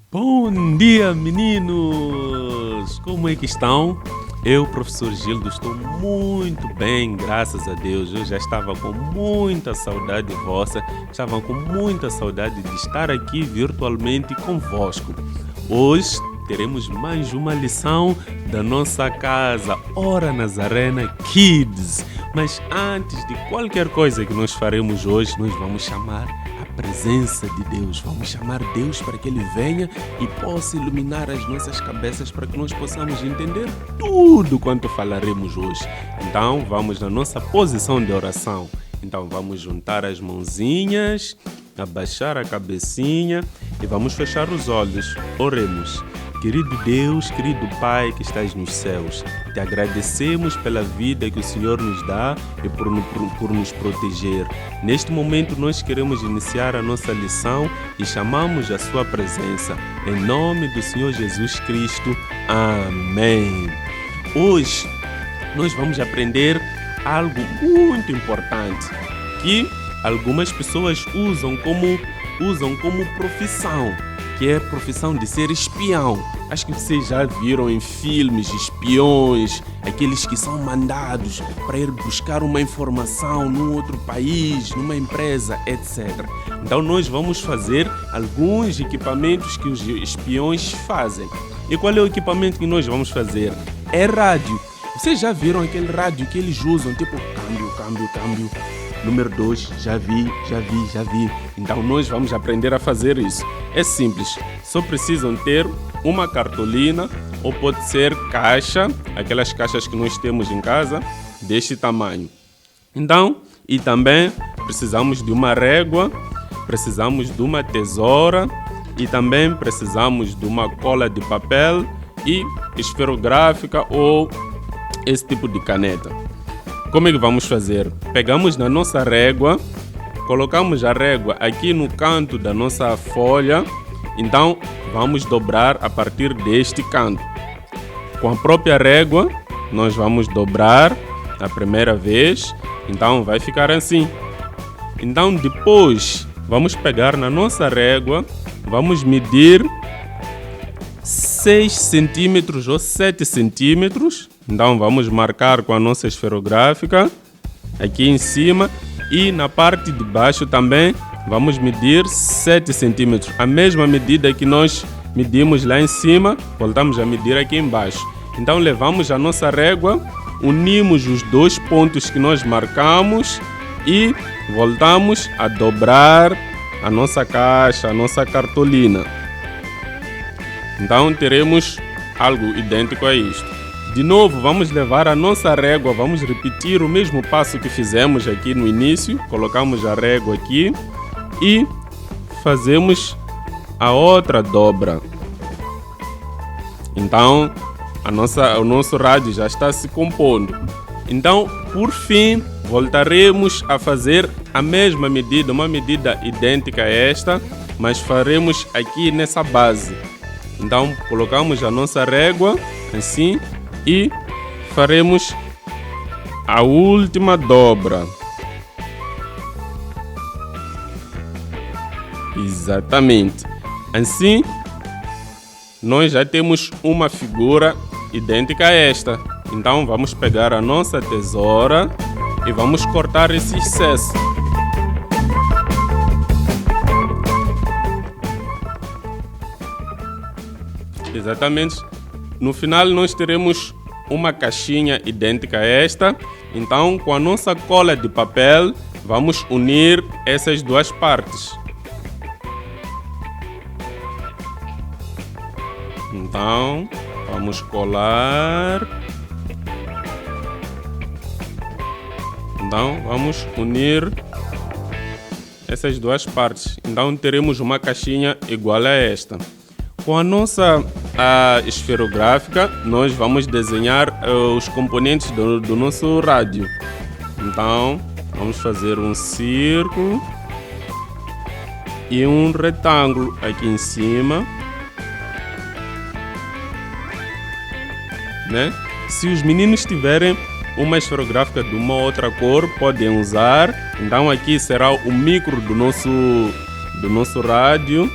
Bom dia, meninos! Como é que estão? Eu, professor Gildo, estou muito bem, graças a Deus. Eu já estava com muita saudade vossa, estava com muita saudade de estar aqui virtualmente convosco. Hoje teremos mais uma lição da nossa casa, Hora Nazarena Kids. Mas antes de qualquer coisa que nós faremos hoje, nós vamos chamar a presença de Deus. Vamos chamar Deus para que Ele venha e possa iluminar as nossas cabeças para que nós possamos entender tudo quanto falaremos hoje. Então, vamos na nossa posição de oração. Então, vamos juntar as mãozinhas, abaixar a cabecinha e vamos fechar os olhos. Oremos. Querido Deus, querido Pai que estás nos céus, te agradecemos pela vida que o Senhor nos dá e por nos proteger. Neste momento nós queremos iniciar a nossa lição e chamamos a sua presença. Em nome do Senhor Jesus Cristo. Amém. Hoje nós vamos aprender algo muito importante que algumas pessoas usam como profissão, que é a profissão de ser espião. Acho que vocês já viram em filmes espiões, aqueles que são mandados para ir buscar uma informação num outro país, numa empresa, etc. Então nós vamos fazer alguns equipamentos que os espiões fazem. E qual é o equipamento que nós vamos fazer? É rádio. Vocês já viram aquele rádio que eles usam, tipo câmbio. Número 2, já vi. Então nós vamos aprender a fazer isso. É simples, só precisam ter uma cartolina ou pode ser caixa, aquelas caixas que nós temos em casa, deste tamanho. Então, e também precisamos de uma régua, precisamos de uma tesoura e também precisamos de uma cola de papel e esferográfica ou esse tipo de caneta. Como é que vamos fazer? Pegamos na nossa régua, colocamos a régua aqui no canto da nossa folha, então vamos dobrar a partir deste canto. Com a própria régua, nós vamos dobrar a primeira vez, então vai ficar assim. Então depois, vamos pegar na nossa régua, vamos medir 6 centímetros ou 7 centímetros. Então vamos marcar com a nossa esferográfica aqui em cima e na parte de baixo também vamos medir 7 centímetros. A mesma medida que nós medimos lá em cima, voltamos a medir aqui embaixo. Então levamos a nossa régua, unimos os dois pontos que nós marcamos e voltamos a dobrar a nossa caixa, a nossa cartolina. Então teremos algo idêntico a isto. De novo, vamos levar a nossa régua, vamos repetir o mesmo passo que fizemos aqui no início. Colocamos a régua aqui e fazemos a outra dobra. Então, o nosso rádio já está se compondo. Então, por fim, voltaremos a fazer a mesma medida, uma medida idêntica a esta, mas faremos aqui nessa base. Então, colocamos a nossa régua assim e faremos a última dobra. Exatamente. Assim, nós já temos uma figura idêntica a esta. Então, vamos pegar a nossa tesoura e vamos cortar esse excesso. Exatamente. No final nós teremos uma caixinha idêntica a esta. Então, com a nossa cola de papel, vamos unir essas duas partes. Então, vamos colar. Então, vamos unir essas duas partes. Então, teremos uma caixinha igual a esta. Com a nossa esferográfica, nós vamos desenhar os componentes do nosso rádio. Então, vamos fazer um círculo e um retângulo aqui em cima, né? Se os meninos tiverem uma esferográfica de uma outra cor, podem usar. Então, aqui será o micro do nosso rádio.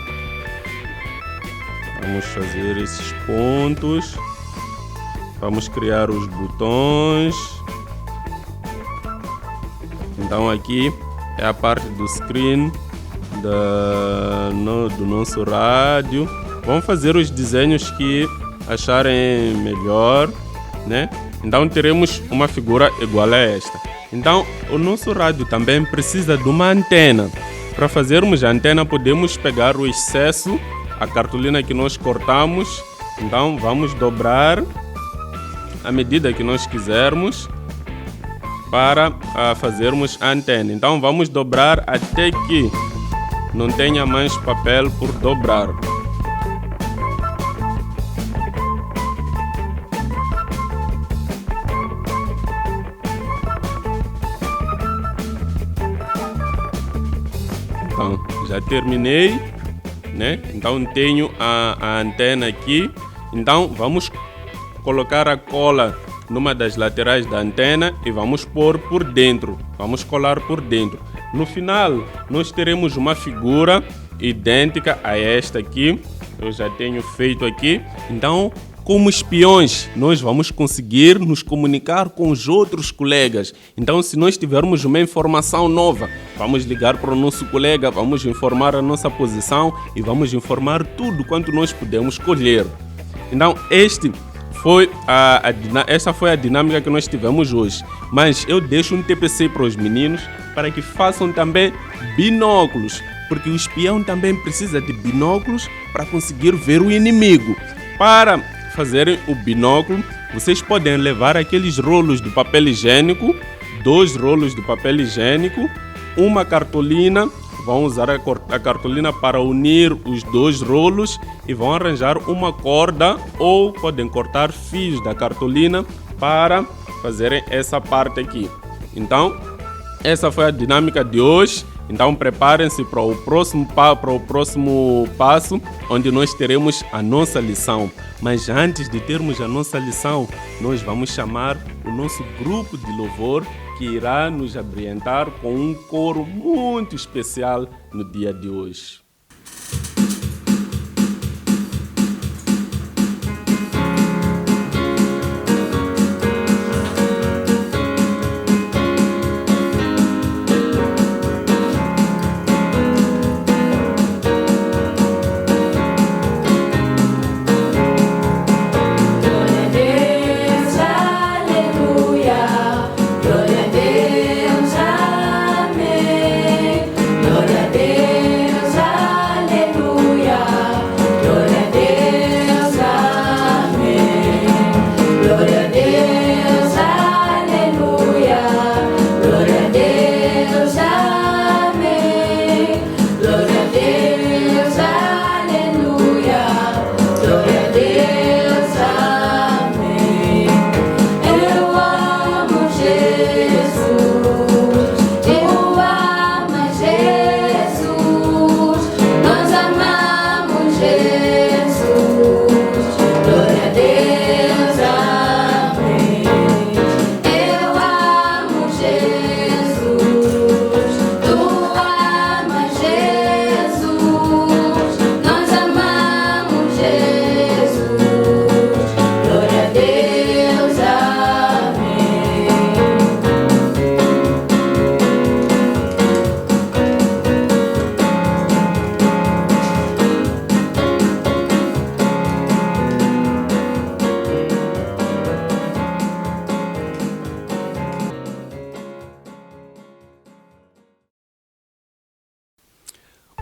Vamos fazer esses pontos. Vamos criar os botões. Então aqui é a parte do screen do nosso rádio. Vamos fazer os desenhos que acharem melhor, né? Então teremos uma figura igual a esta. Então o nosso rádio também precisa de uma antena. Para fazermos a antena podemos pegar o excesso, a cartolina que nós cortamos. Então vamos dobrar à medida que nós quisermos para fazermos a antena. Então vamos dobrar até que não tenha mais papel por dobrar. Então já terminei, né? Então tenho a antena aqui. Então vamos colocar a cola numa das laterais da antena e vamos pôr por dentro. Vamos colar por dentro. No final, nós teremos uma figura idêntica a esta aqui. Eu já tenho feito aqui. Então, como espiões, nós vamos conseguir nos comunicar com os outros colegas. Então, se nós tivermos uma informação nova, vamos ligar para o nosso colega, vamos informar a nossa posição e vamos informar tudo quanto nós podemos colher. Então, essa foi a dinâmica que nós tivemos hoje. Mas eu deixo um TPC para os meninos para que façam também binóculos, porque o espião também precisa de binóculos para conseguir ver o inimigo. Para fazerem o binóculo, vocês podem levar aqueles rolos de papel higiênico, 2 rolos de papel higiênico, uma cartolina. Vão usar a cartolina para unir os 2 rolos e vão arranjar uma corda ou podem cortar fios da cartolina para fazerem essa parte aqui. Então, essa foi a dinâmica de hoje. Então, preparem-se para o próximo passo, onde nós teremos a nossa lição. Mas antes de termos a nossa lição, nós vamos chamar o nosso grupo de louvor, que irá nos ambientar com um coro muito especial no dia de hoje.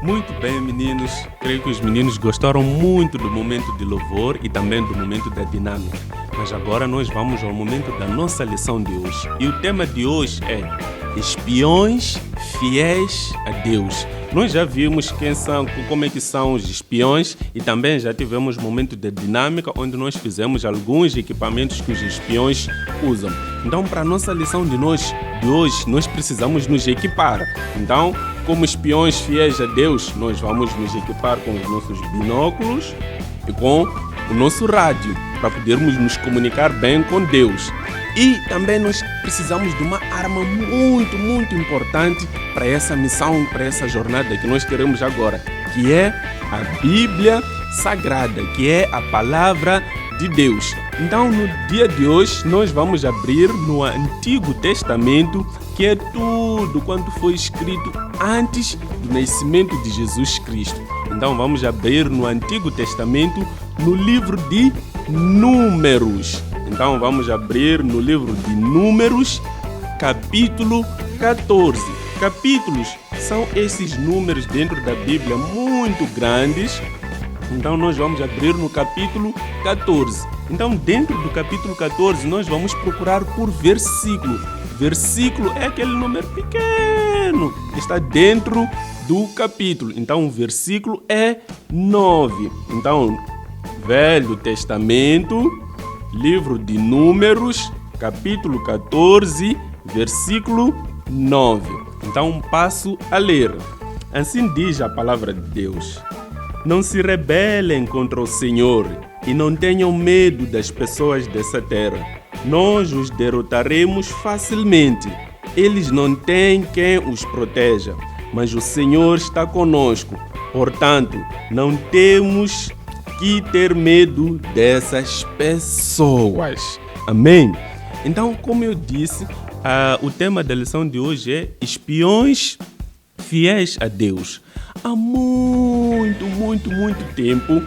Muito bem, meninos. Creio que os meninos gostaram muito do momento de louvor e também do momento da dinâmica. Mas agora nós vamos ao momento da nossa lição de hoje. E o tema de hoje é espiões fiéis a Deus. Nós já vimos como é que são os espiões e também já tivemos momento de dinâmica onde nós fizemos alguns equipamentos que os espiões usam. Então, para a nossa lição de hoje, nós precisamos nos equipar. Então, como espiões fiéis a Deus, nós vamos nos equipar com os nossos binóculos e com o nosso rádio para podermos nos comunicar bem com Deus. E também nós precisamos de uma arma muito, muito importante para essa missão, para essa jornada que nós teremos agora, que é a Bíblia sagrada, que é a palavra de Deus. Então, no dia de hoje, nós vamos abrir no Antigo Testamento, que é tudo quanto foi escrito antes do nascimento de Jesus Cristo. Então, vamos abrir no Antigo Testamento, no livro de Números. Então, vamos abrir no livro de Números, capítulo 14. Capítulos são esses números dentro da Bíblia muito grandes. Então, nós vamos abrir no capítulo 14. Então, dentro do capítulo 14, nós vamos procurar por versículo. Versículo é aquele número pequeno que está dentro do capítulo. Então, o versículo é 9. Então, Velho Testamento, livro de Números, capítulo 14, versículo 9. Então, passo a ler. Assim diz a palavra de Deus: não se rebelem contra o Senhor e não tenham medo das pessoas dessa terra. Nós os derrotaremos facilmente. Eles não têm quem os proteja, mas o Senhor está conosco. Portanto, não temos que ter medo dessas pessoas. Amém? Então, como eu disse, o tema da lição de hoje é espiões fiéis a Deus. Há muito tempo,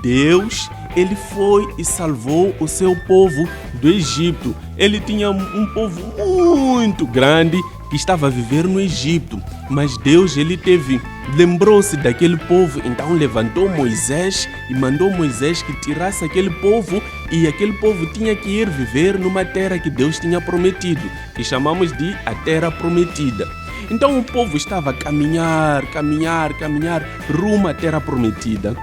Deus, ele foi e salvou o seu povo do Egito. Ele tinha um povo muito grande que estava a viver no Egito, mas Deus, lembrou-se daquele povo, então levantou Moisés e mandou Moisés que tirasse aquele povo, e aquele povo tinha que ir viver numa terra que Deus tinha prometido, que chamamos de a Terra Prometida. Então o povo estava a caminhar rumo à Terra Prometida.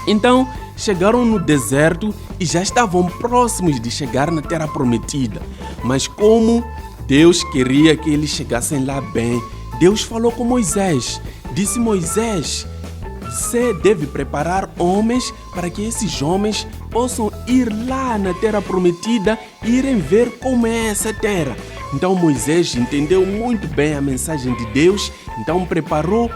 Então chegaram no deserto e já estavam próximos de chegar na Terra Prometida. Mas como Deus queria que eles chegassem lá bem, Deus falou com Moisés. Disse: Moisés, você deve preparar homens para que esses homens possam ir lá na Terra Prometida e irem ver como é essa terra. Então Moisés entendeu muito bem a mensagem de Deus, então preparou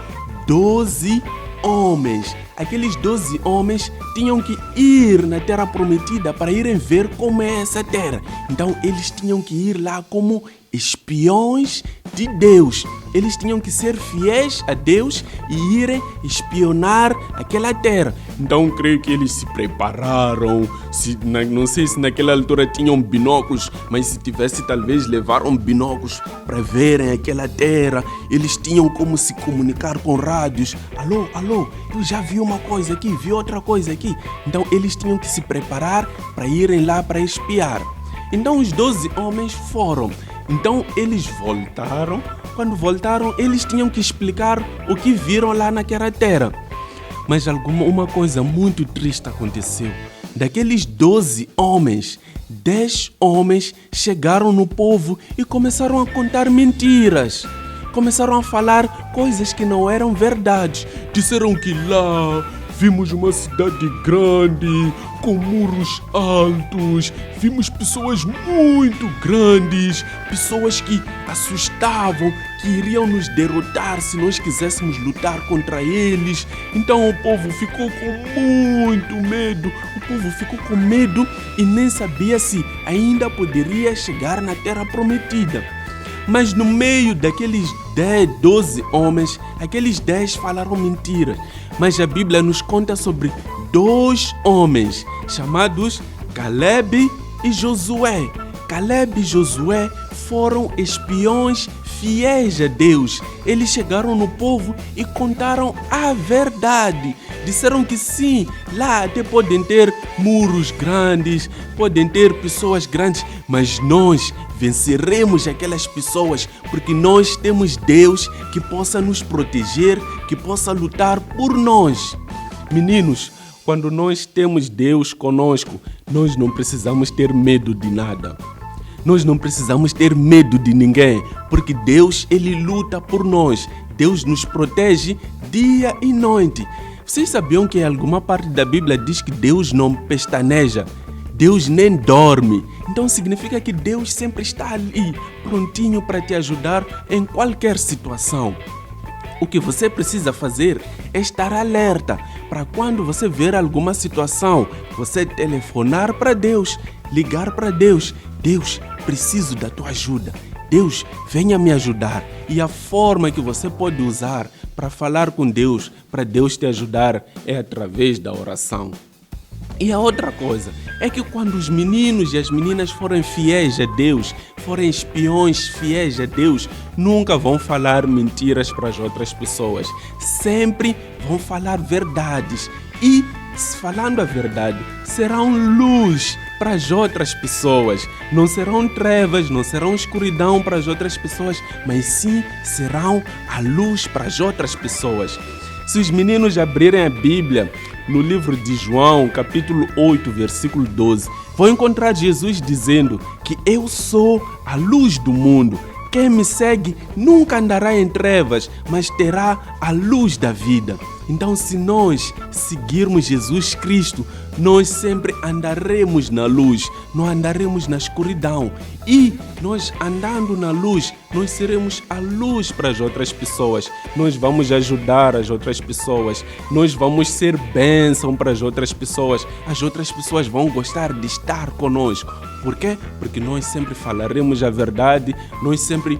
12 homens. Aqueles 12 homens tinham que ir na Terra Prometida para irem ver como é essa terra. Então eles tinham que ir lá como espiões de Deus. Eles tinham que ser fiéis a Deus e irem espionar aquela terra. Então creio que eles se prepararam. Não sei se naquela altura tinham binóculos, mas se tivesse, talvez levaram binóculos para verem aquela terra. Eles tinham como se comunicar com rádios. Alô, tu já viu uma coisa aqui, viu outra coisa aqui? Então eles tinham que se preparar para irem lá para espiar. Então os 12 homens foram. Então eles voltaram. Quando voltaram, eles tinham que explicar o que viram lá naquela terra. Mas uma coisa muito triste aconteceu. Daqueles 12 homens, 10 homens chegaram no povo e começaram a contar mentiras. Começaram a falar coisas que não eram verdade. Disseram que lá vimos uma cidade grande, com muros altos, vimos pessoas muito grandes, pessoas que assustavam, que iriam nos derrotar se nós quiséssemos lutar contra eles. Então o povo ficou com muito medo, e nem sabia se ainda poderia chegar na Terra Prometida. Mas no meio daqueles 12 homens, aqueles 10 falaram mentiras. Mas a Bíblia nos conta sobre 2 homens chamados Caleb e Josué. Caleb e Josué foram espiões fiéis a Deus. Eles chegaram no povo e contaram a verdade. Disseram que sim, lá até podem ter muros grandes, podem ter pessoas grandes, mas nós venceremos aquelas pessoas porque nós temos Deus que possa nos proteger, que possa lutar por nós. Meninos, quando nós temos Deus conosco, nós não precisamos ter medo de nada. Nós não precisamos ter medo de ninguém, porque Deus, ele luta por nós. Deus nos protege dia e noite. Vocês sabiam que em alguma parte da Bíblia diz que Deus não pestaneja? Deus nem dorme. Então significa que Deus sempre está ali, prontinho para te ajudar em qualquer situação. O que você precisa fazer é estar alerta para quando você ver alguma situação, você telefonar para Deus, ligar para Deus. Deus, preciso da tua ajuda. Deus, venha me ajudar. E a forma que você pode usar para falar com Deus, para Deus te ajudar, é através da oração. E a outra coisa é que quando os meninos e as meninas forem fiéis a Deus, forem espiões fiéis a Deus, nunca vão falar mentiras para as outras pessoas. Sempre vão falar verdades. E, falando a verdade, serão luz para as outras pessoas. Não serão trevas, não serão escuridão para as outras pessoas, mas sim serão a luz para as outras pessoas. Se os meninos abrirem a Bíblia no livro de João, capítulo 8, versículo 12, vão encontrar Jesus dizendo que eu sou a luz do mundo. Quem me segue nunca andará em trevas, mas terá a luz da vida. Então, se nós seguirmos Jesus Cristo, nós sempre andaremos na luz, não andaremos na escuridão. E nós andando na luz, nós seremos a luz para as outras pessoas. Nós vamos ajudar as outras pessoas. Nós vamos ser bênção para as outras pessoas. As outras pessoas vão gostar de estar conosco. Por quê? Porque nós sempre falaremos a verdade, nós sempre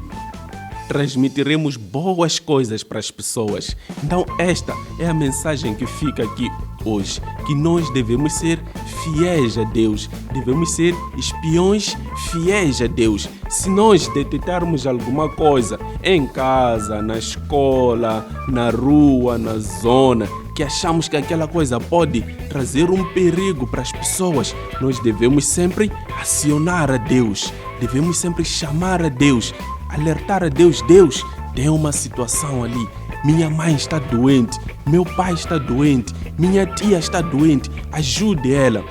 transmitiremos boas coisas para as pessoas. Então esta é a mensagem que fica aqui hoje, que nós devemos ser fiéis a Deus, devemos ser espiões fiéis a Deus. Se nós detectarmos alguma coisa em casa, na escola, na rua, na zona, que achamos que aquela coisa pode trazer um perigo para as pessoas, nós devemos sempre acionar a Deus, devemos sempre chamar a Deus, alertar a Deus. Deus, tem uma situação ali, minha mãe está doente, meu pai está doente, minha tia está doente, ajude ela.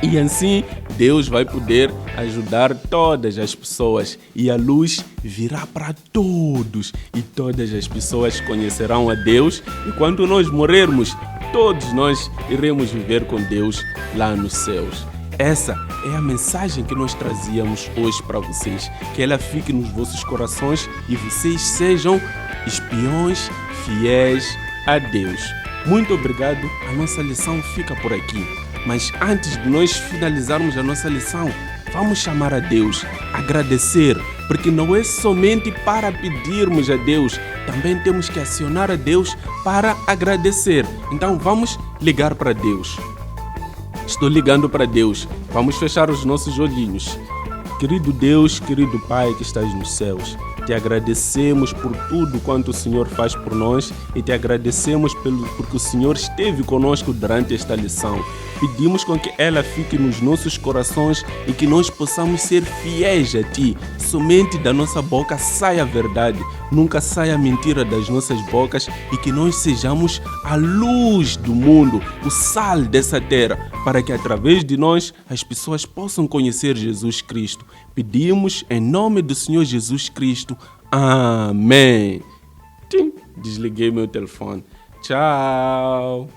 E assim Deus vai poder ajudar todas as pessoas e a luz virá para todos e todas as pessoas conhecerão a Deus, e quando nós morrermos, todos nós iremos viver com Deus lá nos céus. Essa é a mensagem que nós trazíamos hoje para vocês. Que ela fique nos vossos corações e vocês sejam espiões fiéis a Deus. Muito obrigado. A nossa lição fica por aqui. Mas antes de nós finalizarmos a nossa lição, vamos chamar a Deus, agradecer, porque não é somente para pedirmos a Deus, também temos que acionar a Deus para agradecer. Então vamos ligar para Deus. Estou ligando para Deus. Vamos fechar os nossos olhinhos. Querido Deus, querido Pai que estás nos céus, te agradecemos por tudo quanto o Senhor faz por nós e te agradecemos porque o Senhor esteve conosco durante esta lição. Pedimos com que ela fique nos nossos corações e que nós possamos ser fiéis a Ti. Somente da nossa boca saia a verdade, nunca saia a mentira das nossas bocas, e que nós sejamos a luz do mundo, o sal dessa terra, para que através de nós as pessoas possam conhecer Jesus Cristo. Pedimos em nome do Senhor Jesus Cristo. Amém. Desliguei meu telefone. Tchau.